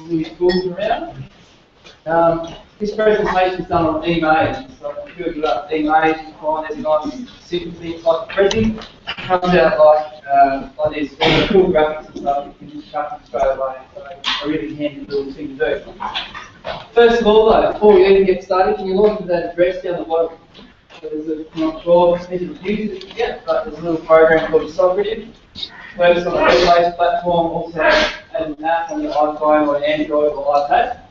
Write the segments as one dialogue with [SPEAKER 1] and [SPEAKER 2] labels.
[SPEAKER 1] new tools around. This presentation is done on email, so if you do up email, you can find there's a nice simple things like printing. Comes out like this, all the cool graphics and stuff, you can just chuck them straight away. So a really handy little thing to do. First of all though, before we even get started, can you look at that address down the bottom? So there's a, I'm not sure if you can use it yet, but there's a little program called ACHPERTAS. Works on a web-based platform, also as an app on your iPhone or Android or iPad.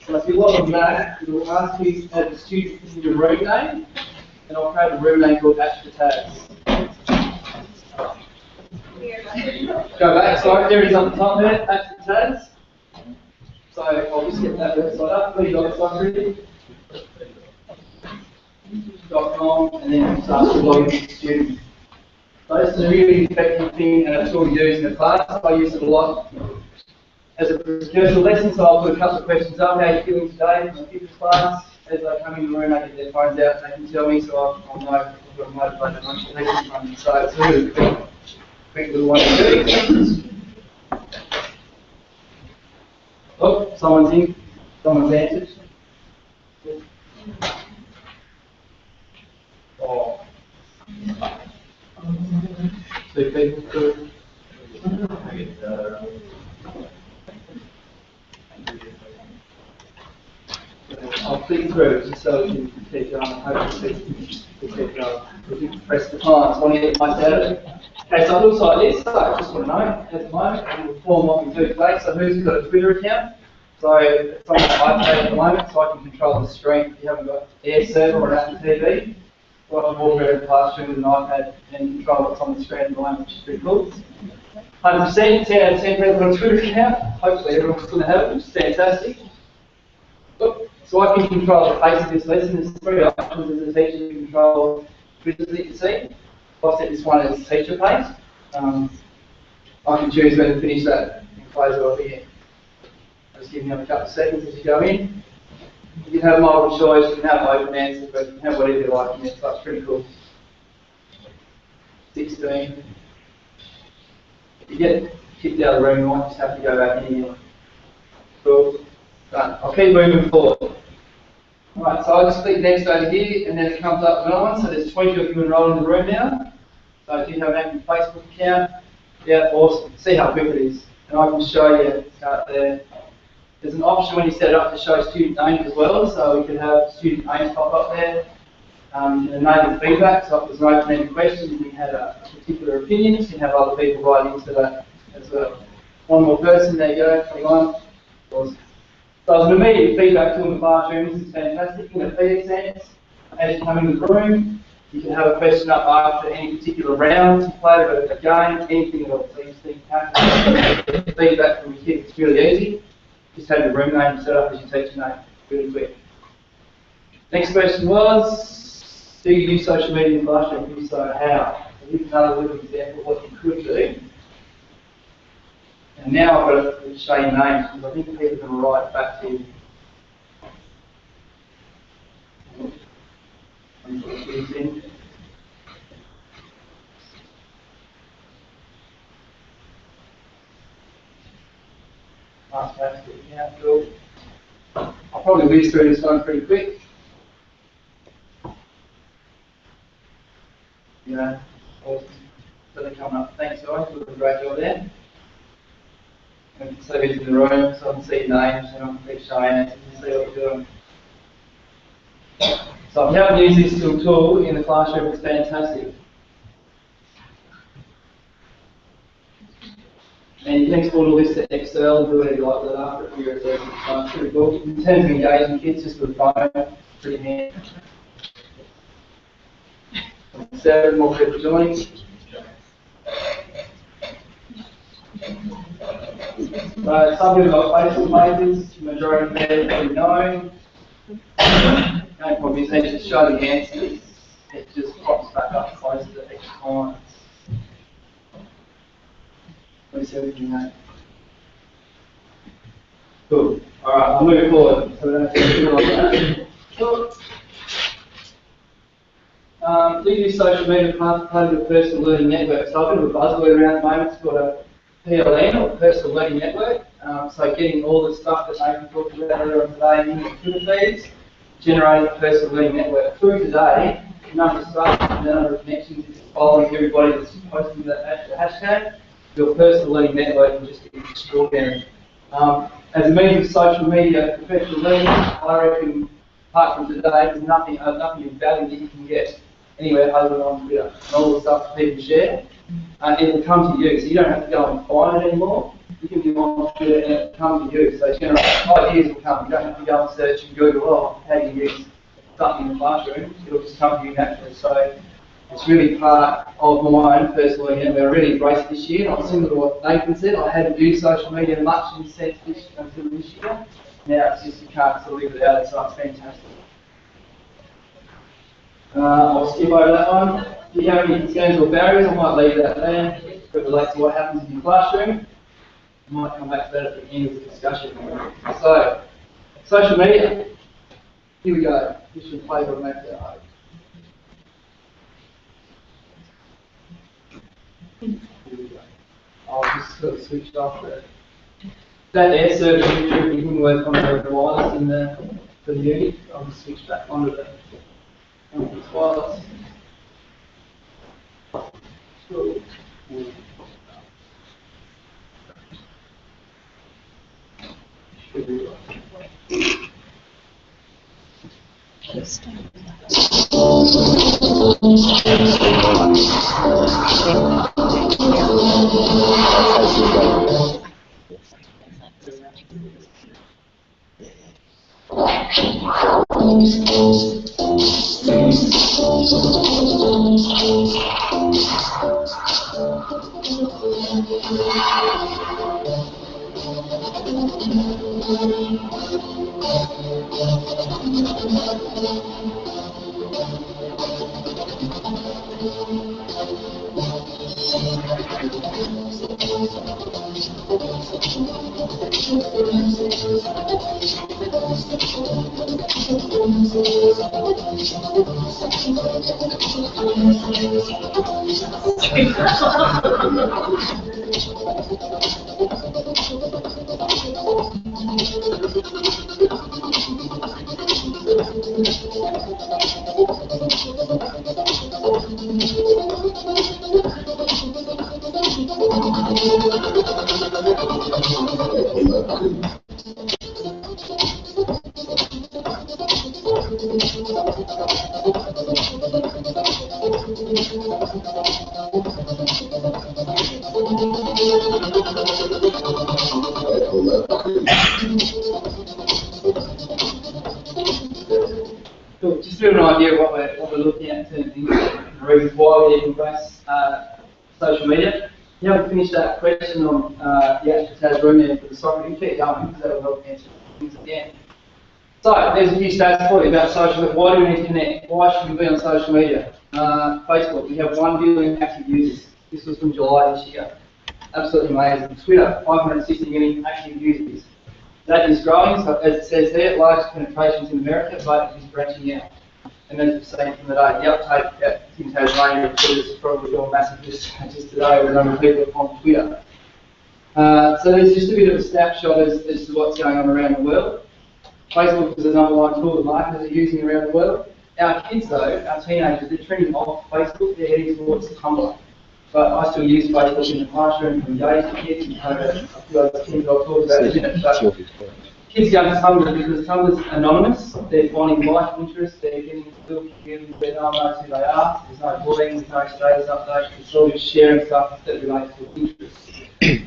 [SPEAKER 1] So if you log on that, it will ask you as a student to your room name, and I'll create a room name called ACHPERTAS. Go back, sorry, there it is on the top there, ACHPERTAS. So I'll just get that website up, www.acchpert.com, and then start to log into the student. So this is a really effective thing and a tool you use in the class. I use it a lot as a precursor lesson, so I'll put a couple of questions up. How are you feeling today in the fitness class? As they come in the room, they get their phones out, they can tell me, so I'll know if I've got a motivated bunch of lessons running. So it's a really quick little one to do. Oh, someone's in. Someone's answered. Oh. Two people through. I'll click through just so we can keep going. Hopefully we keep going. We can press the time. So I want to get my data. Okay, so it looks like this. So I just want to know at the moment, and we'll form what we do today. So who's got a Twitter account? So it's on the iPad at the moment, so I can control the screen. If you haven't got Air Server or an Apple TV, so I can walk around the classroom with an iPad and control what's on the screen at the moment, which is pretty cool. 100%, 10 out of 10 people on a Twitter account. Hopefully everyone's going to have it, which is fantastic. So I can control the face of this lesson. There's three options as a teacher to control quizzes that you see. I've set this one as teacher pace. I can choose when to finish that and close it off here. Just give me a couple of seconds as you go in. You can have multiple choice, you can have open answers, but you can have whatever you like in there, so that's pretty cool. 16. If you get kicked out of the room, you might just have to go back in here. Cool. Right, I'll keep moving forward. Alright, so I'll just click next over here, and then it comes up another one. So there's 20 of you enrolled in the room now. So if you have an active Facebook account, yeah, awesome. See how quick it is. And I can show you there. There's an option when you set it up to show student names as well, so we can have student names pop up there. You can enable feedback, so if there's an open-ended question, you can have a particular opinion, you can have other people write into that as well. One more person, there you go, 21. Awesome. So as an immediate feedback tool in the classroom, this is fantastic. In a feed sense, as you come into the room, you can have a question up after any particular round you played, a game, anything at all. So you just think, feedback from your kids, it's really easy. Just have your room name set up as your teacher name, really quick. Next question was, do you use social media in the classroom? If so, how? So here's another little example of what you could do. And now I've got to show you names, because I think people are going to write back to you. Yeah, cool. I'll probably whiz through this one pretty quick. Yeah, awesome. So they're coming up. Thanks guys, you're doing a great job there. And you can see who's in the room, so I can see names and I can keep showing it and see what we're doing. So if you haven't used this tool in the classroom, it's fantastic. And you can export all this to Excel and do whatever you like with it after a year or two. So it's pretty cool. In terms of engaging kids, just with a phone, pretty handy. 7 more people joining. So some people got Facebook pages, the majority of them probably know. No problem is they just show the answers, it just pops back up close to each time. Let me see that. Cool. Alright, I'll move forward. So we don't have to do like that. Cool. Do you use social media as part of your personal learning network? So I've got a buzzword around the moment, it's called a PLN, or Personal Learning Network. So getting all the stuff that Nathan talked about earlier on today in the Twitter feeds, generating a personal learning network. Through today, the number of stuff and the number of connections is following everybody that's posting the hashtag. Your personal learning network will just be extraordinary. As a means of social media professional learning, I reckon, apart from today, there's nothing of value that you can get anywhere other than on Twitter. And all the stuff that people share, it will come to you. So you don't have to go and find it anymore. You can be on Twitter and it will come to you. So ideas will come. You don't have to go and search and Google, oh, how do you use something in the classroom? It'll just come to you naturally. So it's really part of my own personal learning, and I really embraced it this year. Not similar to what Nathan said, I hadn't used social media much until this year. Now it's just you can't sort of live without it, so it's fantastic. I'll skip over that one. Do you have any concerns or barriers? I might leave that there. It relates to what happens in your classroom. I might come back to that at the end of the discussion. So, social media. Here we go. This should play on that there. I'll just sort of switch off that air surge picture. We can work on the wireless in for the unit. I'll just switch back onto the wireless. Cool. Should be right. Cool. Just to give an idea of what we're looking at in terms of the reasons why we embrace social media. You haven't finished that question on the ACHPERTAS room there for the soccer. You keep going because that will help answer things at the end. So there's a few stats for you about social media. Why do we need to connect? Why should we be on social media? Facebook, we have 1 billion active users. This was from July this year. Absolutely amazing. Twitter, 560 million active users. That is growing, so as it says there, largest penetrations in America, but it is branching out. And as we've seen from the day, the uptake in Tasmania of Twitter is probably gone massive just today with a number of people on Twitter. So there's just a bit of a snapshot as to what's going on around the world. Facebook is the #1 tool that marketers are using around the world. Our kids though, our teenagers, they're trending off Facebook, they're heading towards Tumblr. But I still use Facebook in the classroom to engage with kids, and a few other things I'll talk about in a minute. But kids go to Tumblr because Tumblr's anonymous, they're finding life interests, they're getting little communities where no one knows who they are, there's no bullying, there's no status updates, it's all just sharing stuff that relates to interests.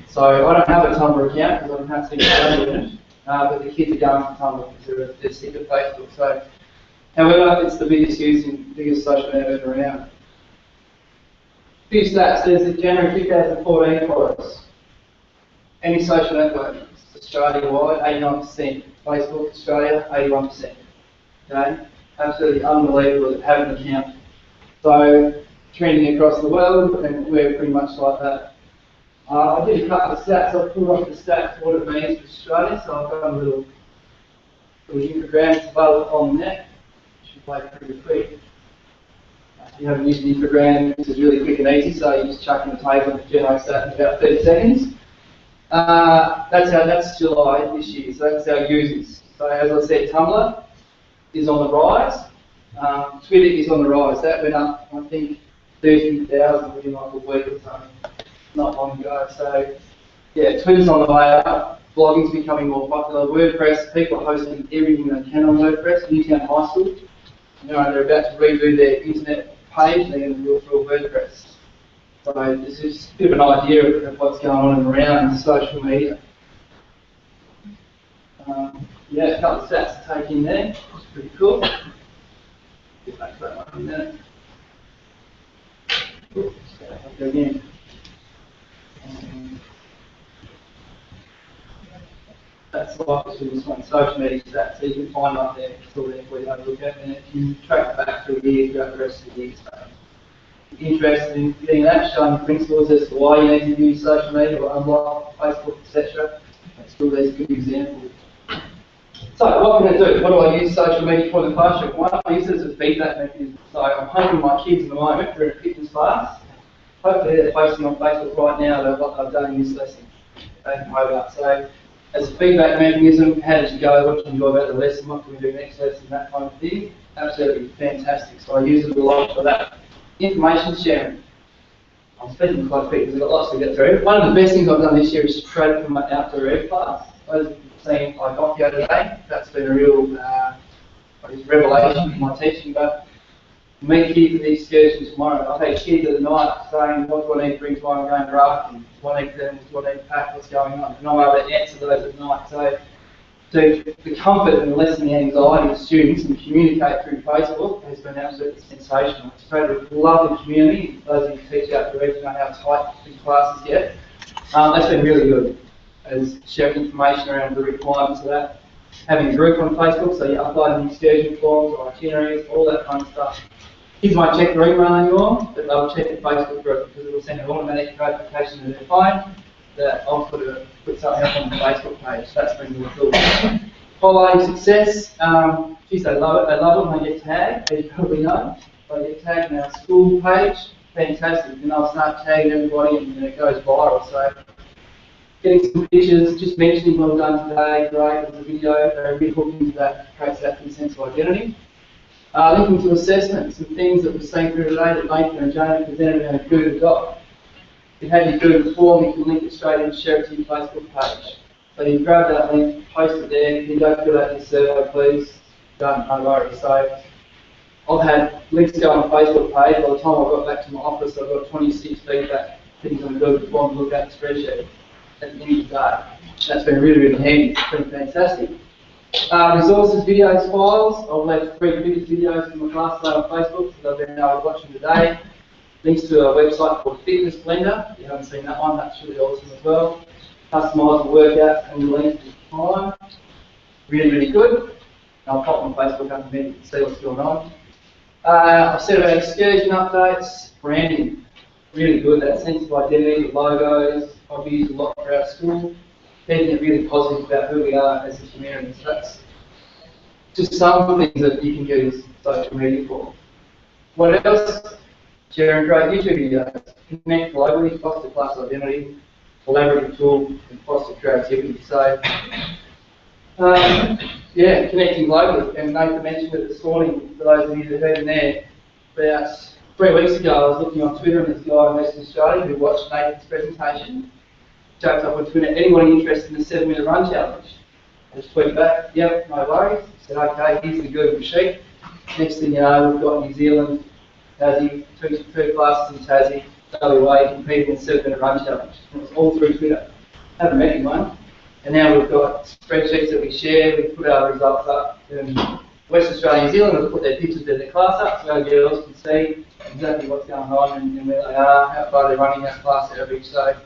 [SPEAKER 1] So I don't have a Tumblr account because I can't see my own in it, but the kids are going to Tumblr because they're sick of Facebook. So, however, it's the biggest biggest social network around. Few stats says that January 2014 for us. Any social network, Australia-wide, 89%. Facebook, Australia, 81%. Okay? Absolutely unbelievable to have an account. So, trending across the world, and we're pretty much like that. I did a couple of stats. I've pulled off the stats what it means for Australia, so I've got a little infogram available on there. Should play pretty quick. If you haven't used the infogram, this is really quick and easy, so you just chuck in the table and it generates that in about 30 seconds. That's July this year, so that's our users. So as I said, Tumblr is on the rise. Twitter is on the rise. That went up, I think, 30,000 within like a week or so, not long ago. So yeah, Twitter's on the way up. Blogging's becoming more popular. WordPress, people are hosting everything they can on WordPress. Newtown High School, you know, they're about to redo their internet page and they're going to do it through WordPress. So this is a bit of an idea of what's going on around social media. Yeah, a couple of stats to take in there. It's pretty cool. Get back to that one in there. Oops, go again. That's like this one, social media stats. So you can find up there, still there for you to have a look at, and you can track back through the year throughout the rest of the year. So if you're interested in getting that, showing principles as to why you need to use social media or unlock Facebook, etc. Still there's good examples. So what can I do? What do I use social media for in the classroom? Well, I use it as a feedback mechanism. So I'm hoping my kids at the moment, they're in a fitness class. Hopefully they're posting on Facebook right now about what they've done in this lesson. They can hold up. So as a feedback mechanism, how did you go? What did you enjoy about the lesson? What can we do next lesson? That kind of thing. Absolutely fantastic. So I use it a lot for that. Information sharing. I'm speaking quite quick because I've got lots to get through. One of the best things I've done this year is spread from my outdoor air class. As you've seen, I got here today. That's been a real revelation in my teaching. But meet kids at the excursion tomorrow. I've had kids at the night saying, what do I need to bring tomorrow? I'm going rafting. Do I need to pack? What's going on? And I'm able to answer those at night. So the comfort and lessen the anxiety of students and communicate through Facebook has been absolutely sensational. It's created a lovely community. Those of you who teach out the region know how tight the classes get. That's been really good, as sharing information around the requirements of that. Having a group on Facebook, so you're uploading excursion forms or itineraries, all that kind of stuff. Kids won't check their email anymore, but they'll check the Facebook group because it will send an automatic notification to their phone that I'll put something up on the Facebook page. That's been really cool. Following success, geez, they love it. They love it when they get tagged, as you probably know. They get tagged in our school page, fantastic. And they'll start tagging everybody and it goes viral. So getting some pictures, just mentioning well done today, great, there's a video, they're really hooked into that, creates that sense of identity. Linking to assessments and things that we're seeing through today that Nathan and Jamie presented in a Google Doc. If you have your Google form, you can link it straight in and share it to your Facebook page. So you grab that link, post it there, if you don't fill out your survey, please, don't worry. So I've had links go on the Facebook page. By the time I got back to my office, I've got 26 feedback things on the Google form to look at the spreadsheet at the end of the day. That's been really, really handy. It's been fantastic. Resources, videos, files. I've left 3 previous videos from my class today on Facebook, so they've been able to watch them today. Links to a website called Fitness Blender. If you haven't seen that one, that's really awesome as well. Customisable workouts and length of time. Really, really good. I'll pop on Facebook up a minute and see what's going on. I've said about excursion updates, branding. Really good, that sense of identity, the logos. I've used a lot throughout school. Keeping it really positive about who we are as a community. So that's just some things that you can use social media for. What else? Sharing great YouTube videos. Connect globally, foster class identity, collaborative tool, and foster creativity. So, yeah, connecting globally. And Nathan mentioned it this morning, for those of you that heard him there. About 3 weeks ago, I was looking on Twitter, and this guy in Western Australia who watched Nathan's presentation joked up on Twitter, anyone interested in the 7-minute run challenge? I just tweeted back, yep, no worries. I said, okay, here's the Google sheet. Next thing you know, we've got New Zealand, Tassie, 2 classes in Tassie, WA competing in the 7-minute run challenge. And it was all through Twitter. Haven't met anyone. And now we've got spreadsheets that we share, we put our results up. In West Australia, New Zealand, we've put their pictures of their class up so our girls can see exactly what's going on and where they are, how far they're running, our class average. So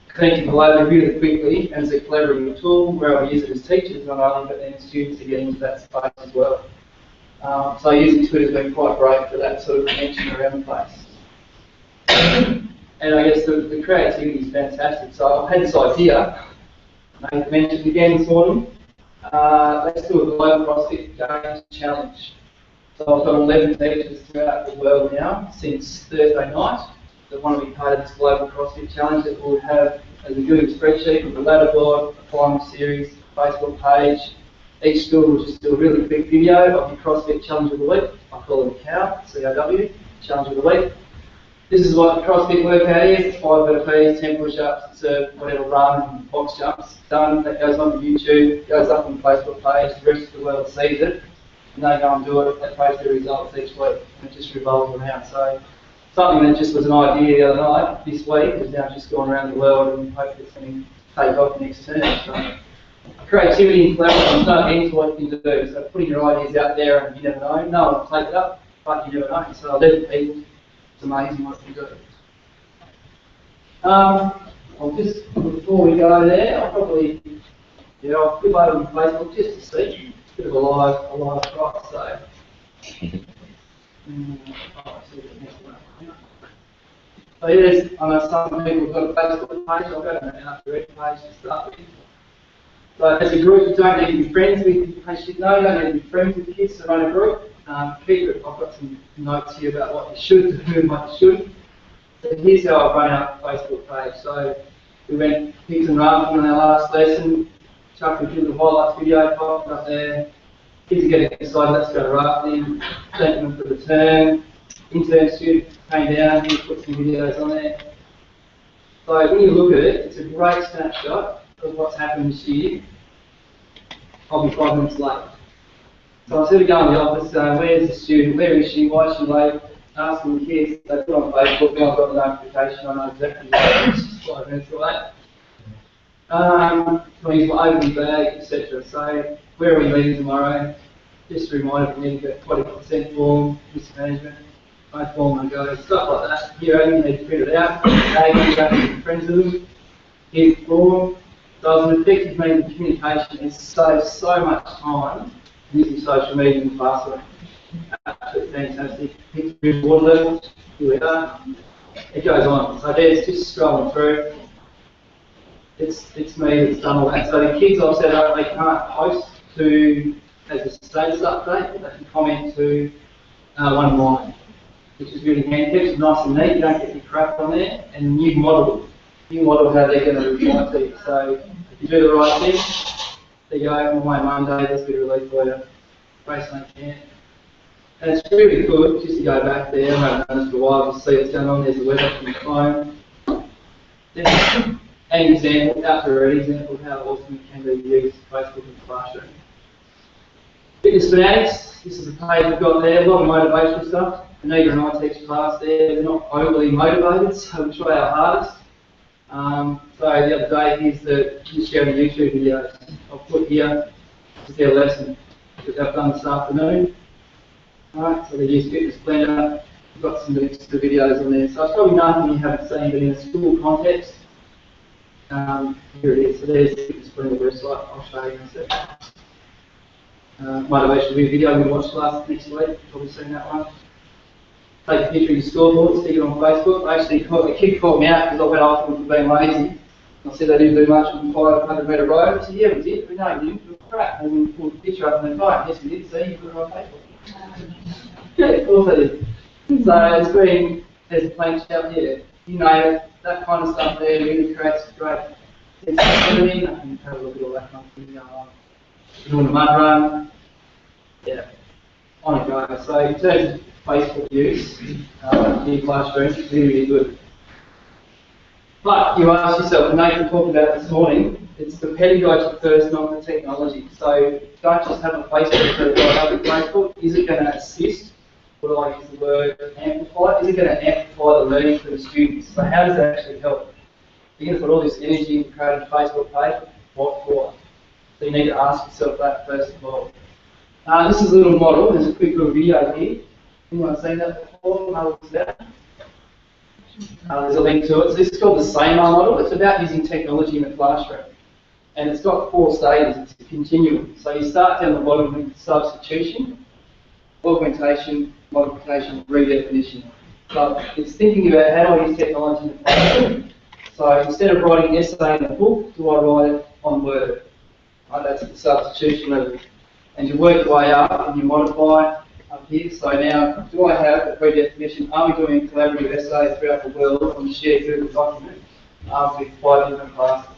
[SPEAKER 1] connecting globally really quickly as a collaborative tool where I use it as teachers not only, but then students to get into that space as well. So using Twitter has been quite great for that sort of connection around the place. And I guess the creativity is fantastic. So I've had this idea, I mentioned again this morning, let's do a global CrossFit Games challenge. So I've got 11 teachers throughout the world now since Thursday night that want to be part of this global CrossFit challenge that will have as a Google spreadsheet with a ladder board, a final series, Facebook page. Each school will just do a really quick video of your CrossFit Challenge of the Week. I call it a COW, C-O-W, Challenge of the Week. This is what the CrossFit workout is: 5 burpees, 10 push-ups, serve, whatever, run, box jumps. Done. That goes on YouTube, goes up on the Facebook page. The rest of the world sees it, and they go and do it. They post their results each week, and it just revolves around. So something that just was an idea the other night, this week, is now just going around the world, and hopefully it's going to take off next term. So creativity and collaboration is no end to what you can do. So putting your ideas out there, and you never know. No one will take it up, but you never know. So 11 people. It's amazing what you do. I'll just, before we go there, I'll probably, I'll flip over on Facebook just to see. It's a bit of a live shot, so. So yes, I know some people have got a Facebook page. I'll go to an after page to start with. So as a group, you don't need to be friends with, as you know, you don't need to be friends with kids to run a group. Keep it. I've got some notes here about what you should do and what you shouldn't. So here's how I run our Facebook page. So we went pigs and rafting on our last lesson, chucked a few highlights video, popped up there. Kids are getting excited, let's go rafting, thanking them for the turn. Intern student came down, he put some videos on there. So when you look at it, it's a great snapshot of what's happened this year. I'll be 5 minutes late. So instead of going to the office saying, where's the student, where is she, why is she late, asking the kids, they put on Facebook, now I've got the notification, I know exactly what it's just 5 minutes late. He's open bag, etc. So where are we meeting tomorrow? Just a reminder for me to get 40% form, mismanagement, no form and go, stuff like that. Here you need to print it out, you don't be friends with them, here's the form. So as an effective means of communication, it saves so much time using social media in the classroom. Absolutely fantastic. Picture water levels, here we are. It goes on. So there's just scrolling through. It's me that's done all that. So the kids I've set up, they can't post to as a status update, they can comment to one of mine, which is really handy. Keeps it nice and neat, you don't get your crap on there. And new model how they're going to reply to you. So if you do the right thing, there you go, on my Monday, there's a bit of relief for you. Grace and camp. And it's really good just to go back there. I haven't done this for a while to see what's going on. There's the weather from the phone. There's an example, after an example of how awesome it can be used Facebook in the classroom. Fitness fanatics, this is the page we've got there, a lot of motivational stuff. Anita and I teach class there, they're not overly motivated, so we try our hardest. So the other day, here's the just sharing YouTube videos. I'll put here, this is their lesson that they've done this afternoon. Alright, so they use Fitness Planner. We've got some links to the videos on there. So it's probably nothing you haven't seen, but in a school context, here it is. So there's the Fitness Planner website. I'll show you in a second. Motivation video we watched next week. Probably seen that one. Take a picture of your scoreboard, stick it on Facebook. Actually, a kid called me out because I went after them for being lazy. I said they didn't do much on the 500-metre road. I said, yeah, we did. We know you did. It was crap. And we pulled the picture up and they went, yes, we did. See, you put it on Facebook. Yeah, of course I did. So it's been, there's a plank out here. You know, that kind of stuff there really creates great sensitivity. I can have a look at all that kind of thing going on. Doing a mud run. Yeah, on it goes. So in terms of Facebook use in your classroom, it's really, really good. But you ask yourself, and Nathan talked about it this morning, it's the pedagogy first, not the technology. So don't just have a Facebook for Facebook. Is it going to assist? What I use the word amplify? Is it going to amplify the learning for the students? So how does that actually help? You're going to put all this energy into creating a Facebook page. What for? So you need to ask yourself that first of all. This is a little model. There's a quick little video here. Anyone seen that before? Know what's that? There's a link to it. So this is called the SAMAR model. It's about using technology in the classroom. And it's got 4 stages. It's a continuum. So you start down the bottom with substitution, augmentation, multiplication, redefinition. So it's thinking about how do I use technology in the classroom. So instead of writing an essay in a book, do I write it on Word? Right, that's the substitution level. And you work your way up and you modify up here. So now, do I have a redefinition? Are we doing a collaborative essay throughout the world on a shared Google document? with 5 different classes.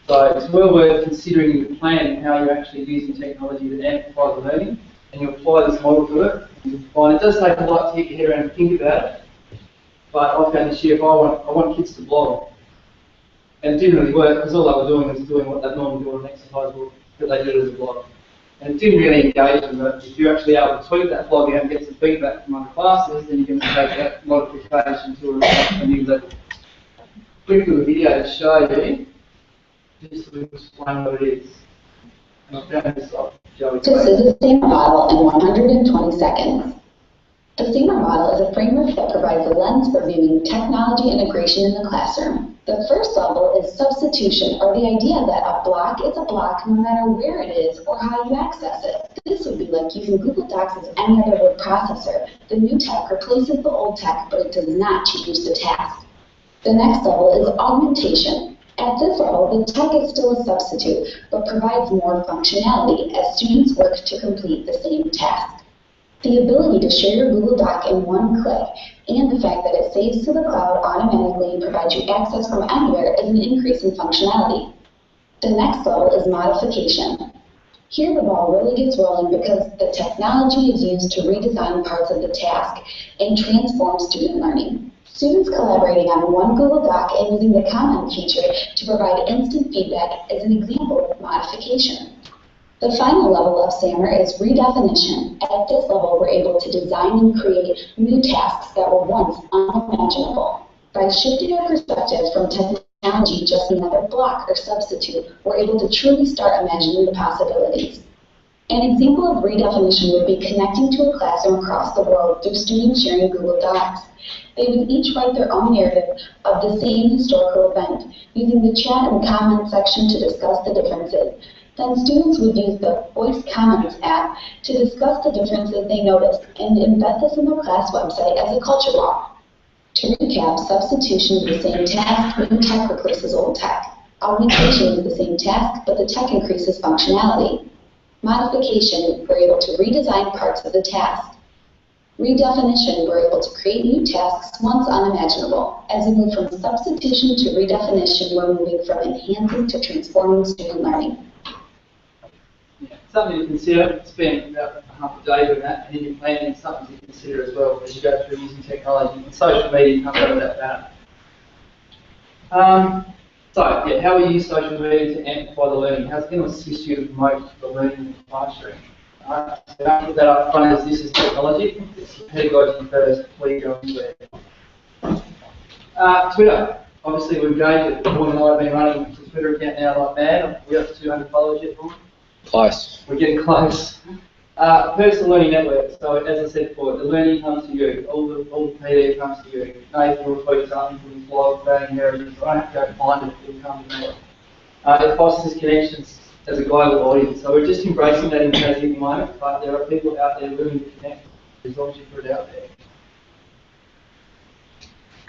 [SPEAKER 1] So it's well worth considering the plan how you're actually using technology to amplify the learning, and you apply this model to it. And you'll find it does take a lot to get your head around and think about it. But I found this year, if I want kids to blog, and it didn't really work because all they were doing was doing what they'd normally do on an exercise book, but they did it as a blog. And it didn't really engage them, but if you're actually able to tweak that blog out and get some feedback from other classes, then you can take that modification to a new level. Quick little video to show you, just to explain what it is. And I found this off Joey.
[SPEAKER 2] This is the SEMA model in 120 seconds. The SEMA model is a framework that provides a lens for viewing technology integration in the classroom. The first level is substitution, or the idea that a block is a block no matter where it is or how you access it. This would be like using Google Docs as any other word processor. The new tech replaces the old tech, but it does not change the task. The next level is augmentation. At this level, the tech is still a substitute, but provides more functionality as students work to complete the same task. The ability to share your Google Doc in one click and the fact that it saves to the cloud automatically and provides you access from anywhere is an increase in functionality. The next level is modification. Here the ball really gets rolling because the technology is used to redesign parts of the task and transform student learning. Students collaborating on one Google Doc and using the comment feature to provide instant feedback is an example of modification. The final level of SAMR is redefinition. At this level, we're able to design and create new tasks that were once unimaginable. By shifting our perspective from technology just another block or substitute, we're able to truly start imagining the possibilities. An example of redefinition would be connecting to a classroom across the world through students sharing Google Docs. They would each write their own narrative of the same historical event, using the chat and comment section to discuss the differences. Then students would use the Voice Comments app to discuss the differences they noticed and embed this in their class website as a culture walk. To recap, substitution is the same task, new tech replaces old tech. Augmentation is the same task, but the tech increases functionality. Modification, we're able to redesign parts of the task. Redefinition, we're able to create new tasks once unimaginable. As we move from substitution to redefinition, we're moving from enhancing to transforming student learning.
[SPEAKER 1] Something to consider. Spend about half a day doing that, and in your planning, something to consider as well as you go through using technology. And social media comes out of that banner. How we use social media to amplify the learning. How's it going to assist you to promote the learning in the classroom? So don't put that up front as this is technology. It's the pedagogy first before you go into it. Twitter. Obviously, we've engaged it. Paul and I have been running the Twitter account now like mad. We have 200 followers yet, Paul.
[SPEAKER 3] Close.
[SPEAKER 1] We're getting close. Personal learning network. So as I said before, the learning comes to you. All the PDF comes to you. Nathan will tweet something from his blog, saying there it is. I don't have to go find it. It'll come to me. It fosters connections as a global audience. So we're just embracing that in Tassie at the moment. But there are people out there willing to connect as long as you put it out there.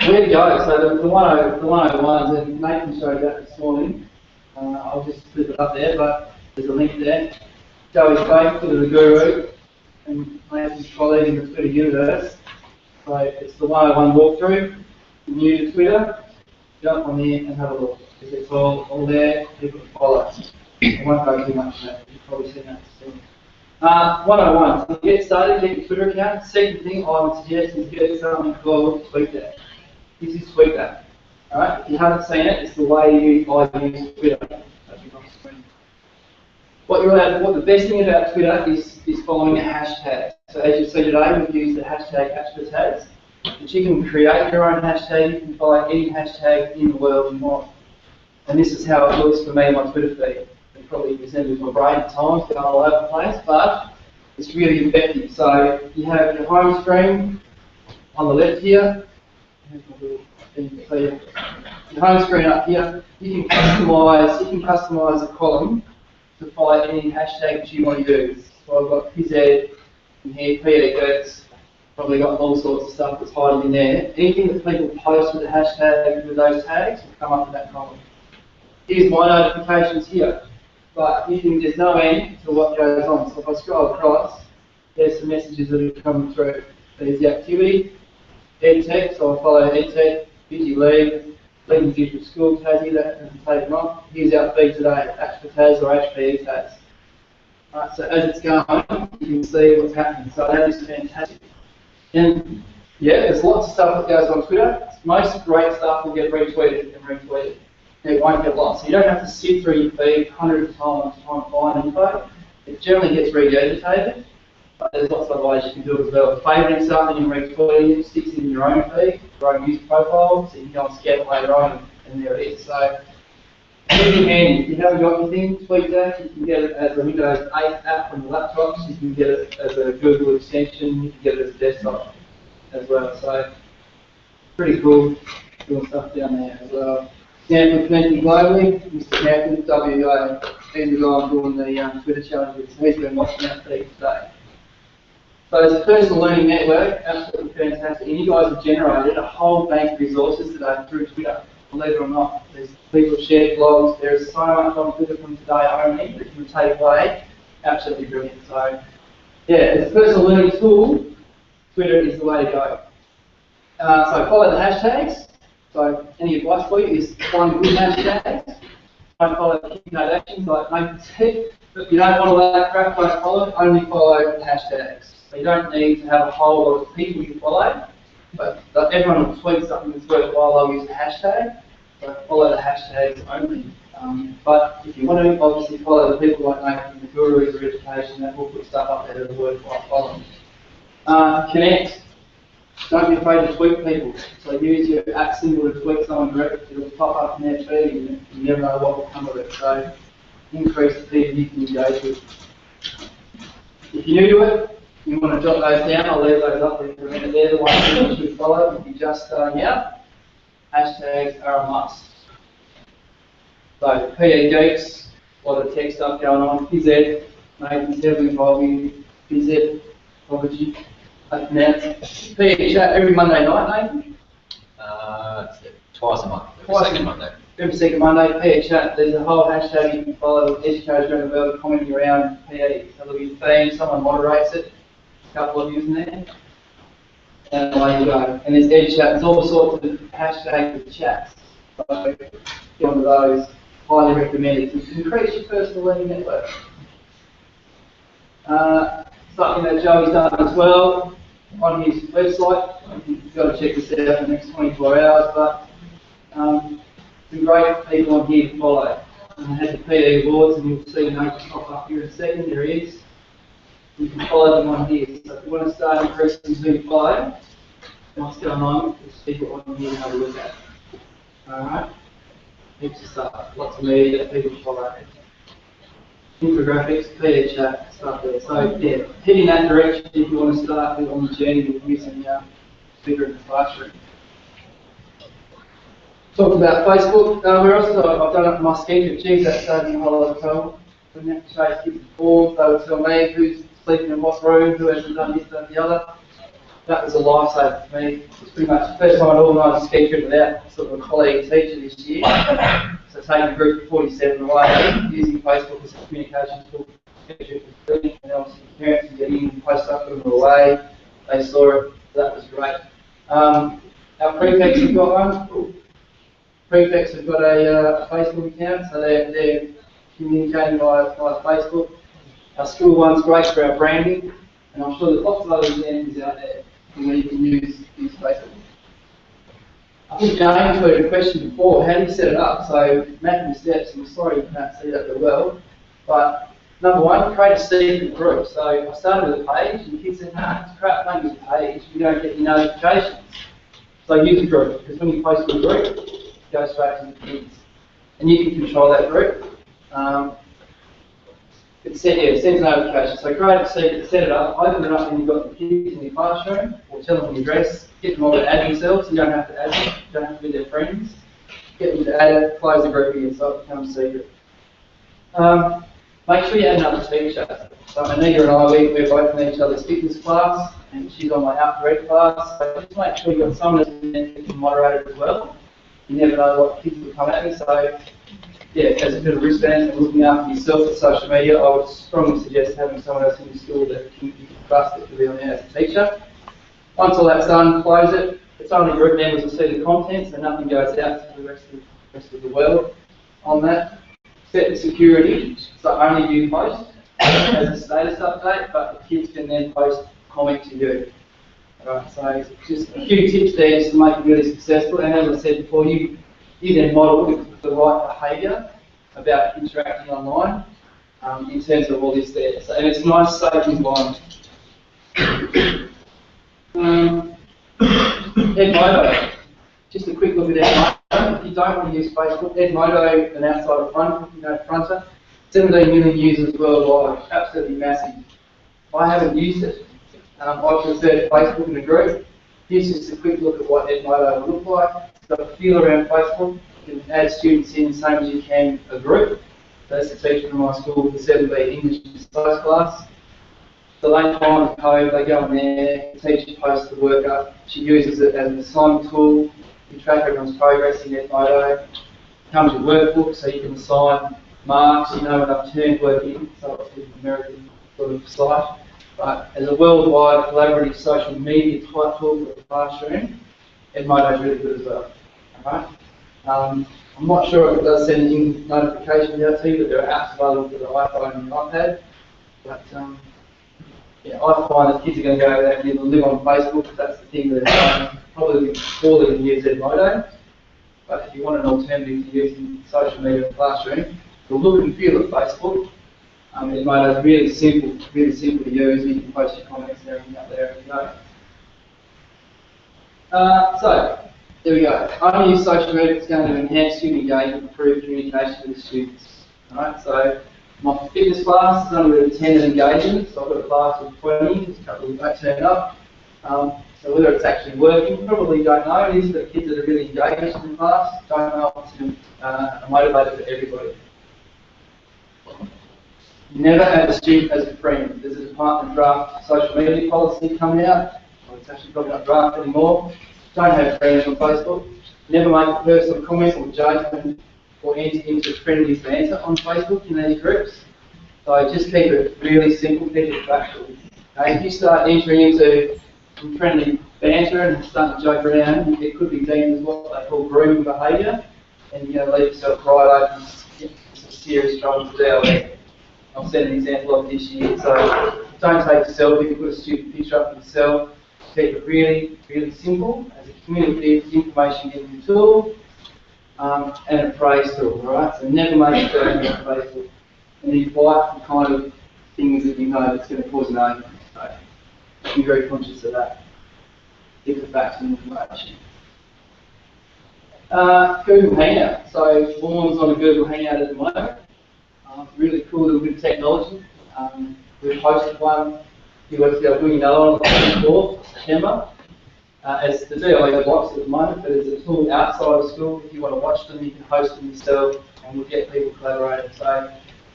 [SPEAKER 1] Where to go? So the 101s, and Nathan showed that this morning. I'll just flip it up there, but there's a link there. Joey's faithful to the guru, and Nathan's colleague in the Twitter universe. So it's the 101 walkthrough. If you're new to Twitter, jump on there and have a look. Because it's all there, people to follow. I won't go too much on that, you've probably seen that soon. 101, so to get started, get your Twitter account. Second thing I would suggest is get something called Tweetdeck. This is Tweetdeck. Alright, if you haven't seen it, it's the way I use Twitter. What the best thing about Twitter is following a hashtag. So as you see today, we've used the hashtag ACHPERTAS. But you can create your own hashtag, you can follow any hashtag in the world you want. And this is how it looks for me on my Twitter feed. It probably resembles my brain at times, going all over the place, but it's really effective. So you have your home screen on the left here. Your home screen up here. You can customize a column to follow any hashtag that you want to use. So I've got PZ in here, PEDs, probably got all sorts of stuff that's hiding in there. Anything that people post with the hashtag with those tags will come up in that column. Here's my notifications here, but there's no end to what goes on. So if I scroll across, there's some messages that are coming through. There's the activity, EdTech, so I follow EdTech, Busy League, leading digital school, Tassie, that hasn't taken off. Here's our feed today, ACHPERTAS or ACHPERTAS. Right, so as it's going, you can see what's happening. So that is fantastic. And yeah, there's lots of stuff that goes on Twitter. Most great stuff will get retweeted and retweeted. It won't get lost. So you don't have to sit through your feed hundreds of times to try and find info. It generally gets regurgitated. But there's lots of ways you can do it as well. Favouring something and retweeting it sticks in your own feed, your own user profile, so you can go and scan it later on, and there it is. So anything handy. If you haven't got anything, tweet that. You can get it as a Windows 8 app on the laptops. You can get it as a Google extension. You can get it as a desktop as well. So pretty cool doing stuff down there as well. Stanford Connecting Globally, Mr. Stanford, WA. He's the guy doing the Twitter challenges. He's been watching that feed today. So it's a personal learning network, absolutely fantastic. And you guys have generated a whole bank of resources today through Twitter. Believe it or not, there's people share blogs. There's so much on Twitter from today only that you can take away. Absolutely brilliant. So yeah, as a personal learning tool, Twitter is the way to go. So follow the hashtags. So any advice for you is find good hashtags. Don't follow the keynote actions like Nathan said. But you don't want all that crap, don't follow it, only follow the hashtags. So you don't need to have a whole lot of people you follow, but everyone will tweet something that's worthwhile, they'll use a hashtag. So follow the hashtags only. But if you want to, obviously follow the people like Nathan, the gurus of education, that will put stuff up there that are worthwhile following. Connect. Don't be afraid to tweet people. So use your @ symbol to tweet someone directly. It'll pop up in their feed and you never know what will come of it. So increase the people you can engage with. If you're new to it, you want to jot those down, I'll leave those up there for a minute. They're the ones that you should follow if you're just starting out. Hashtags are a must. So PE Geeks, a lot of tech stuff going on. PZ, Nathan's heavily involved in PZ, apology. PE chat every Monday night, Nathan?
[SPEAKER 3] Twice a month. Second Monday.
[SPEAKER 1] Every second Monday, PE chat. There's a whole hashtag you can follow. Educators around the world commenting around PE. So there'll be a theme, someone moderates it. A couple of you in there. And away you go. And there's Ed chat. There's all sorts of hashtags of chats. So get onto those. Highly recommended to increase your personal learning network. Something that Joey's done as well on his website. You've got to check this out in the next 24 hours, but some great people on here to follow. And I had the PE awards, and you'll see notes pop up here in a second. There he is. You can follow them on here. So if you want to start increasing who you follow, what's going on, there's people on here to have a look at. Alright? Heaps of stuff. Lots of media that people follow. Infographics, PE chat, stuff there. So yeah, head in that direction if you want to start on the journey of using Twitter in the classroom. Talked about Facebook. We're also, I've done it for my schedule. Geez, that's saving a whole lot of time. We have to chase kids before, they would tell me who's sleeping in what room, who hasn't done this, done the other. That was a lifesaver for me. It's pretty much the first time I'd organised a schedule without sort of a colleague teacher this year. So taking a group of 47 away, using Facebook as a communication tool, and obviously parents can get in, post up when we're away. They saw it, that was great. Our prefects have got one. Prefects have got a Facebook account, so they're communicating via Facebook. Our school one's great for our branding, and I'm sure there's lots of other examples out there where you can use Facebook. I think James put a question before, how do you set it up? So, mapping the steps, I'm sorry you can't see that very well, but number one, create a secret group. So I started with a page, and the kids said, nah, it's crap, don't use a page, you don't get your notifications. So use a group, because when you post to a group, it goes straight to the kids. And you can control that group. It sends notifications. So create a secret, set it up, open it up when you've got the kids in your classroom, or tell them the address, get them all to add themselves, you don't have to add them, you don't have to be their friends. Get them to add it, close the group again so it becomes secret. Make sure you add another teacher. So Anita and I, we're both in each other's fitness class, and she's on my outdoor ed class, so just make sure you've got someone that's moderated as well. You never know what kids will come at you, so yeah, as a bit of wristband and looking after yourself with social media, I would strongly suggest having someone else in your school that you can trust that to be on there as a teacher. Once all that's done, close it. It's only group members will see the content, so nothing goes out to the rest of the world on that. Set the security, so only you post as a status update, but the kids can then post comment to you. Right, so just a few tips there just to make it really successful. And as I said before, you then model the right behaviour about interacting online in terms of all this there. So, and it's a nice, safe environment. Edmodo. Just a quick look at Edmodo. If you don't want to use Facebook, Edmodo, an outside of Fronter, 17 million users worldwide, absolutely massive. I haven't used it. I prefer Facebook in a group. Here's just a quick look at what Edmodo will look like. It's got a feel around Facebook. You can add students in the same as you can a group. That's the teacher from my school with the 7B English and Science class. So they find the code, they go in there, the teacher posts the work up. She uses it as an assignment tool. You track everyone's progress in Edmodo. Comes with workbook, so you can assign marks, you know when I've turned work in, so it's an American sort of site. But as a worldwide collaborative social media type tool for the classroom, Edmodo is really good as well. Alright? I'm not sure if it does send in notifications out to you, but there are apps available for the iPhone and the iPad. But yeah, I find that kids are going to go out there and live on Facebook. That's the thing that probably before they can use Edmodo. But if you want an alternative to using social media in the classroom, the look and feel of Facebook, Edmodo is really simple to use. You can post your comments and everything up there as you go. So, there we go. Only use social media if it's going to enhance student engagement, improve communication with the students. Alright, so my fitness class is under 10 engagement, so I've got a class of 20, there's a couple of don't turn up. So whether it's actually working, probably don't know. It is for the kids that are really engaged in the class, don't know if it's motivated for everybody. Never have a student as a friend. There's a department draft social media policy coming out. Well, it's actually probably not draft anymore. Don't have friends on Facebook. Never make a personal comment or judgment or enter into a friendly banter on Facebook in these groups. So just keep it really simple, keep it factual. Okay? If you start entering into some friendly banter and start to joke around, it could be deemed as what they call grooming behaviour, and you're going to leave yourself right open to some serious trouble to deal with. I'll set an example of this year. So don't take a selfie. If you put a student picture up of yourself, keep it really, really simple as a communicative information giving tool and a praise tool. Alright? So never make it dirty on Facebook. And invite the kind of things that you know that's going to cause an argument. So be very conscious of that. Give the facts and information. Google Hangout. So Vaughan's on a Google Hangout at the moment. Really cool little bit of technology. We've hosted one. We're doing another one on the 24th of September. As the DIO blocks at the moment, but as a tool outside of school, if you want to watch them, you can host them yourself and we'll get people collaborating. So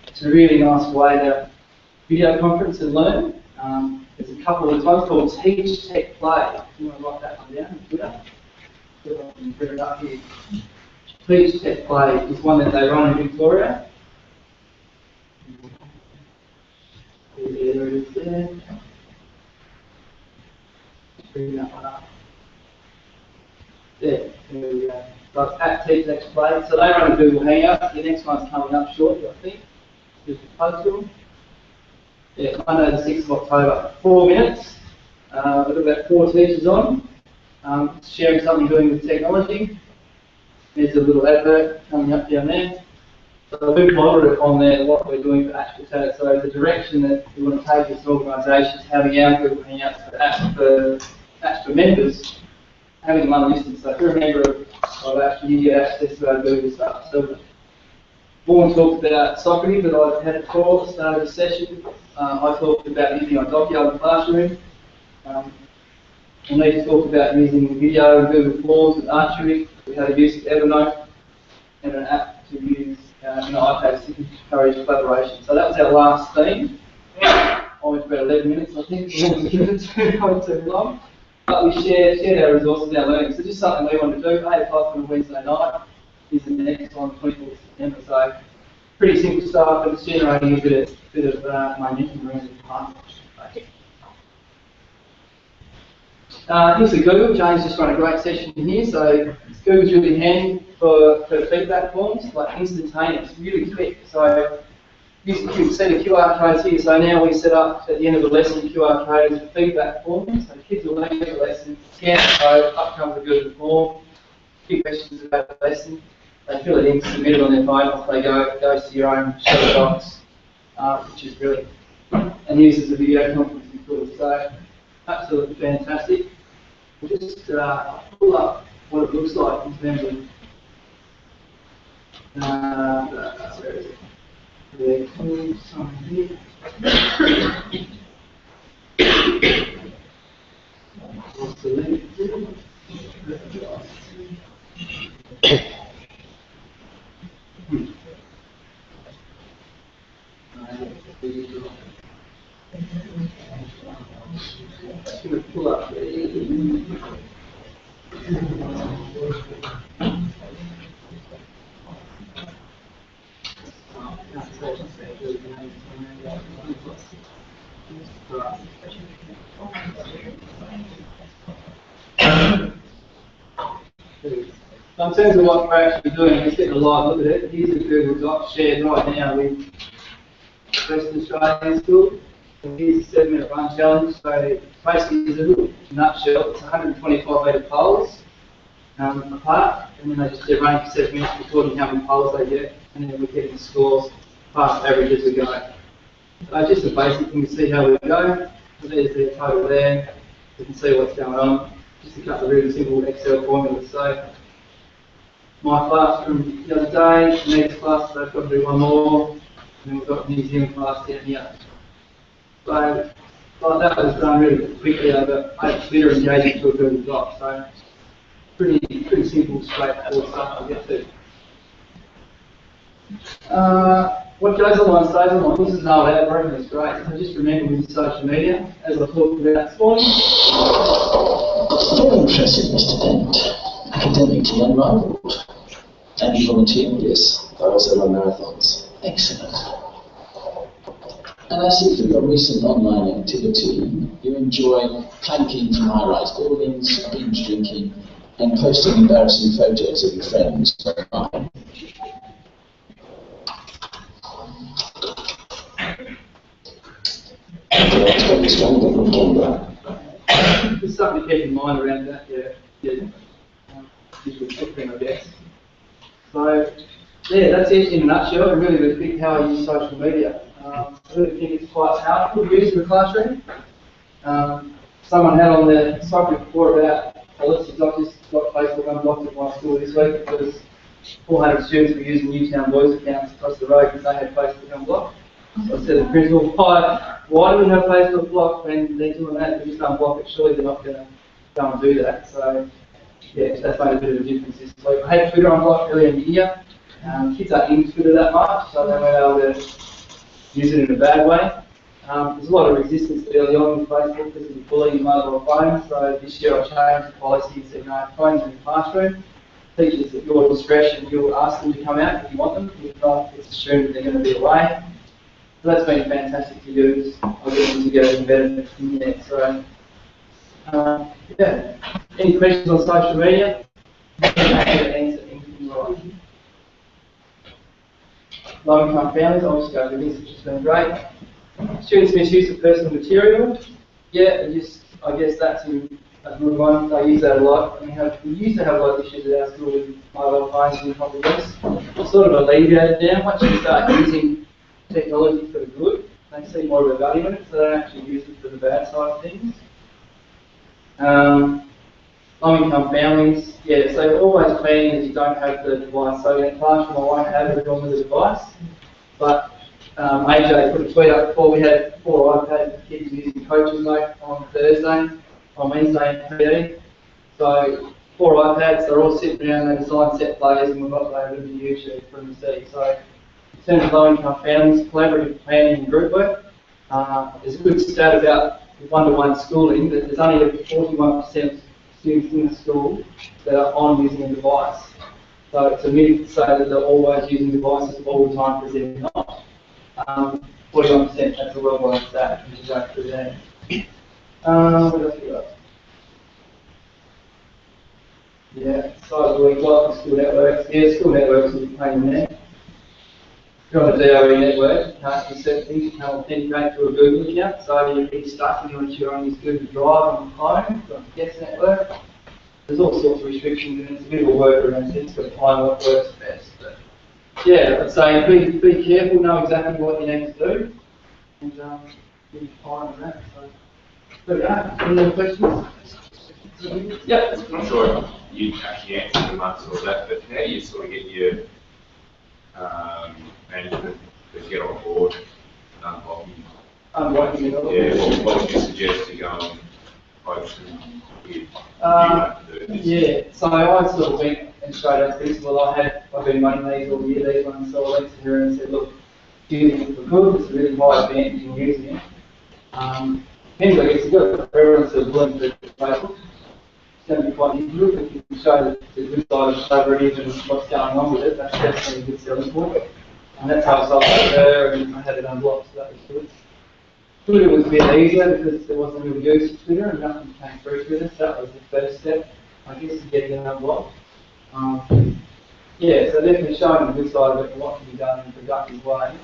[SPEAKER 1] it's a really nice way to video conference and learn. There's a couple of times called Teach Tech Play. If you want to write that one down on Twitter, I can bring it up here. Teach Tech Play is one that they run in Victoria. There it is there. Bring that one up. There we go. So it's at Teach Tech Play. So they run a Google Hangout. The next one's coming up shortly, I think. Just a post to them. Yeah, Monday the 6th of October. 4 minutes. We've got about 4 teachers on. Sharing something doing with technology. There's a little advert coming up down there. So we've modeled it on there what we're doing for ACHPERTAS. So the direction that we want to take this organisation is having our Google Hangouts for ACHPER members, having one listed. So if you're a member of ACHPER, you get access to our Google stuff. So Vaughan talked about Socrates that I had before at the start of the session. I talked about using Idokia in the classroom. And they talked about using video and Google Forms and Archery. We had a use of Evernote and an app to use an iPad to encourage collaboration. So that was our last theme. I went about 11 minutes, I think. We didn't give it too long. But we shared our resources and our learning. So just something we want to do. 8 o'clock on a Wednesday night is the next one, 24th of September. So pretty simple stuff, but it's generating a bit of momentum around the department. Here's the Google. James just run a great session here, so Google's really handy for feedback forms, like instantaneous, really quick. So you can see the QR codes here. So now we set up at the end of the lesson QR codes for feedback forms. So kids will leave the lesson, scan the code, up comes the Google form, few questions about the lesson. They fill it in, submit it on their phone, off they go. It goes to your own shared docs, which is brilliant, and uses the video conferencing tool. So absolutely fantastic. We'll just pull up what it looks like in terms of where is it? What's the link? Just going to pull up So in terms of what we're actually doing, let's get a live look at it. Here's the Google Doc shared right now with Western Australian School. So here's a 7-minute run challenge. So basically, there's a little nutshell. It's 125 metre poles apart, and then they just do running for 7 minutes, recording how many poles they get, and then we're getting the scores, past average as we go. So just a basic thing to see how we go. So there's their total there. You can see what's going on. Just a couple of really simple Excel formulas. So my class from the other day, the next class, they've got to do one more, and then we've got New Zealand class down here. So, like that was done really quickly over 8 Twitter engagement to a Google Doc. So, pretty simple, straightforward stuff to get to. What goes online stays online. This is no outbreak, it's great. So just remember with social media, as I talked about this morning.
[SPEAKER 4] Very impressive, Mr. Dent. Academically unrivaled. And you volunteer? Yes, I also run marathons. Excellent. And I see through your recent online activity, you enjoy planking from high-rise buildings, binge drinking, and posting embarrassing photos of your friends online.
[SPEAKER 1] There's something to keep in mind around that, yeah. Usually footprint, I guess. So, yeah, that's it in a nutshell. And really quick how I use social media. I really think it's quite powerful to use in the classroom. Someone had on the subject before about policies. I've just got Facebook unblocked at my school this week because 400 students were using Newtown Boys accounts across the road because they had Facebook unblocked. So I said to the principal, why do we have Facebook blocked when they're doing that? We just unblock it. Surely they're not going to go and do that. So, yeah, that's made a bit of a difference this week. I had Twitter unblocked earlier in the year. Kids aren't in Twitter that much, so they weren't able to use it in a bad way. There's a lot of resistance early on with Facebook because of the bullying mobile phones. So this year I changed the policy and said, no, phones in the classroom. Teachers, at your discretion, you'll ask them to come out if you want them. If not, it's assumed that they're going to be away. So that's been fantastic to use. I'll get them to get even better in there. So, yeah. Any questions on social media? I'm happy to answer anything right. Low income families, I'll just go with this, which has been great. Students misuse of personal material. Yeah, I guess that's a good one. They use that a lot. We used to have a lot of issues at our school with mobile phones and computers. It's sort of alleviated now. Once you start using technology for the good, they see more of a value in it, so they don't actually use it for the bad side of things. Low-income families, yeah, so always planning that you don't have the device. So in a classroom, I won't have everyone with a device, but AJ put a tweet up before. We had 4 iPads for kids using coaches note on Wednesday in PE. So 4 iPads, they're all sitting around, they design set plays, and we've uploaded them to YouTube for them to see. So in terms of low-income families, collaborative planning and group work. There's a good stat about one-to-one schooling that there's only 41% of students in the school that are on using a device. So it's a myth to say that they're always using devices all the time because they're not. 41%, that's a worldwide stat, which is actually there. What else we got? side of the week, like the school networks. Yeah, school networks will be paying there. If you're on a DOE network, you can't do certain things, you can't authenticate to a Google account, so you'll be stuck and you're on this Google Drive on the phone, on the guest network. There's all sorts of restrictions and it's a bit of a workaround, so it's got to find what works best. But yeah, I'd say be careful, know exactly what you need to do, and be fine with that. So, there we go. Any more questions? Yep.
[SPEAKER 5] I'm not sure if you actually answered the answer or that, but how do you sort of get your management to get on board and
[SPEAKER 1] Unblocking it all.
[SPEAKER 5] yeah, what would you suggest to go and approach them with?
[SPEAKER 1] Yeah, so I sort of went and straight out to principal. I've been running these all year, these ones, so I went to her and said, look, do you think we're good? It's a really high advantage in using it. Anyway, it's good. Everyone's sort of learned through Facebook. It's going to be quite difficult, but you can show the good side of collaborative and what's going on with it. That's definitely a good selling point. And that's how I started with her, and I had it unblocked, so that was good. Twitter was a bit easier because there wasn't real use of Twitter and nothing came through Twitter, so that was the first step, I guess, to getting it unblocked. Yeah, so definitely showing the good side of it and what can be done in a productive way.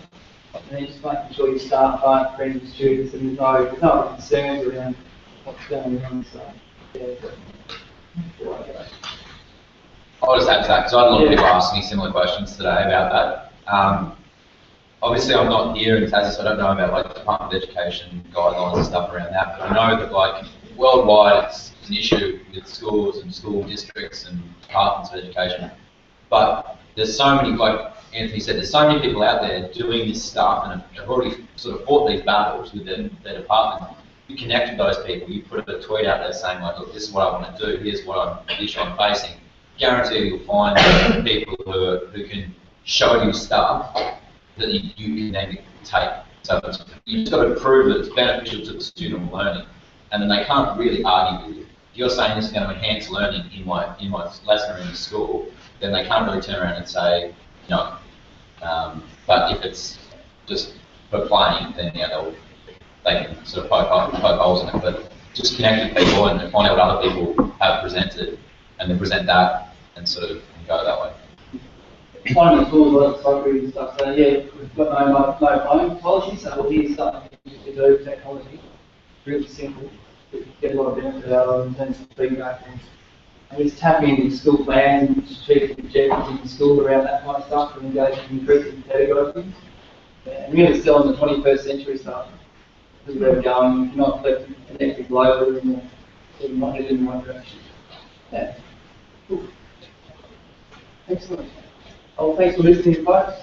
[SPEAKER 1] And then just making sure your staff aren't friends with students and there's no concerns around what's going on. So, yeah,
[SPEAKER 3] I'll just add to that because I had a lot of people asking me similar questions today about that. Obviously, I'm not here in Tassie, so I don't know about like Department of Education guidelines and stuff around that. But I know that like worldwide, it's an issue with schools and school districts and departments of education. But there's so many, like Anthony said, there's so many people out there doing this stuff and have already sort of fought these battles with their department. You connect with those people. You put a tweet out there saying like, look, this is what I want to do. Here's what the issue I'm facing. Guarantee you'll find people who can show you stuff that you can then take. So you've just got to prove that it's beneficial to the student learning, and then they can't really argue with you. If you're saying this is going to enhance learning in my lesson or in the school, then they can't really turn around and say no. But if it's just for playing, then they can sort of poke holes in it. But just connect with people and find out what other people have presented, and then present that and sort of go that way.
[SPEAKER 1] One of the tools like soccer and stuff, so yeah, we've got no phone policy, so we'll hear something to do with technology. Really simple, but you get a lot of benefit out of it in terms of feedback and just tapping into school plans and strategic objectives in the school around that kind of stuff and engaging in increasing pedagogy. And really still in the 21st century stuff. This is where we're going, if you're not connected globally and you're not headed in the right direction. Yeah. Cool. Excellent. Oh, thanks for listening, folks.